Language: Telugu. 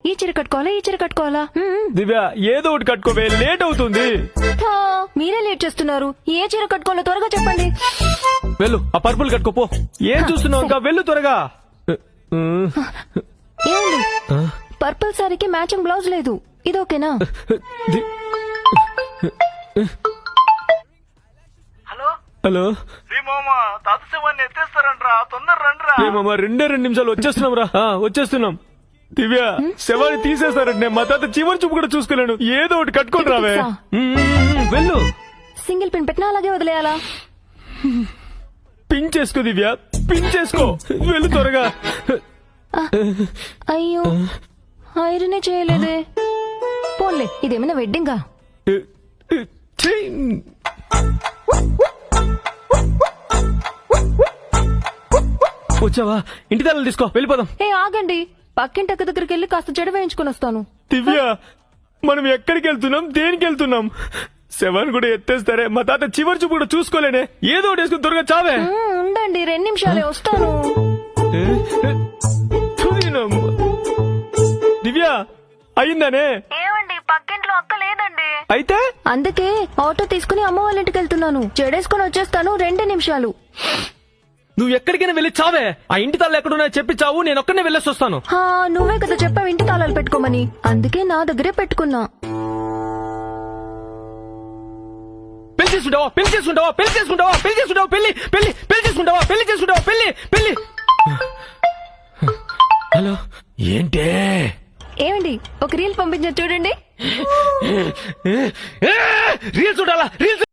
ఈ చీర కట్టుకోవాలా దివ్య ఏదో ఒకటి కట్టుకోవే, లేట్ అవుతుంది. హా, మీరే లేట్ చేస్తున్నారు. ఏ చీర కట్టుకోవాలో త్వరగా చెప్పండి. వెళ్ళు, ఆ పర్పుల్ కట్టుకోపో. ఏం చూస్తున్నావు ఇంకా, వెళ్ళు త్వరగా. ఏమండి, పర్పుల్ సారీకి మ్యాచింగ్ బ్లౌజ్ లేదు. ఇది ఓకేనా? ది- హలో తాత శివాన్ని ఎత్తేస్తారంట్రా, తొందర రండిరా. ఏమమ్మా, 2 నిమిషాలు వచ్చేస్తున్నాం రా. వచ్చేస్తున్నాం. దివ్య, శవాన్ని తీసేస్తారంటే మా తాత చివరి చూపు కూడా చూసుకోలేను. ఏదో ఒకటి కట్టుకొని రావే. వెళ్ళు. సింగిల్ పిన్ పెట్టినా అలాగే వదిలేయాలా? పిన్ చేసుకో దివ్య, పిన్ చేసుకో. వెళ్ళు త్వరగా. అయ్యో, ఐరనే చేయలేదే. పోన్లే, ఇదేమైనా వెడ్డింగా? ఛీ! వచ్చావా? ఇంటి తల్లి తీసుకో, వెళ్ళిపోదాం. ఏ ఆగండి, పక్కింటి అక్క దగ్గరికి వెళ్ళి కాస్త జడ వేయించుకుని వస్తాను. దివ్య, మనం ఎక్కడికి వెళ్తున్నాం, దేనికి వెళ్తున్నాం? శవాన్ని కూడా ఎత్తేస్తారే, మా తాత చివరి చూపు కూడా చూసుకోలేనే. ఏదో ఒకటి వేసుకుని త్వరగా చావే. ఉండండి, 2 నిమిషాలే, వస్తాను. దివ్య, అయిందనే? ఏమండి, పక్కింట్లో అక్క లేదండి. అయితే అందుకే ఆటో తీసుకుని అమ్మ వాళ్ళ ఇంటికి వెళ్తున్నాను. జడేసుకుని వచ్చేస్తాను, 2 నిమిషాలు. నువ్వు ఎక్కడికైనా వెళ్ళి చావే. ఆ ఇంటి తాళ్ళు ఎక్కడున్నా చెప్పి చావు, నేను ఒక్కనే వెళ్ళేసి వస్తాను. నువ్వే కదా చెప్పావు ఇంటి తాళాలు పెట్టుకోమని, అందుకే నా దగ్గరే పెట్టుకున్నా. పెళ్లి చేసుకుంటావా, పెళ్లి చేసుకుంటావా, పెళ్లి చేసుకుంటావా, పెళ్లి చేసుకుంటావా, పెళ్లి పెళ్లి పెళ్లి చేసుకుంటావా, పెళ్లి చేసుకుంటావా, పెళ్లి పెళ్లి. హలో, ఏంటే? ఏమండి, ఒక రీల్ పంపించారు చూడండి. రీల్స్ చూడాలా? రీల్స్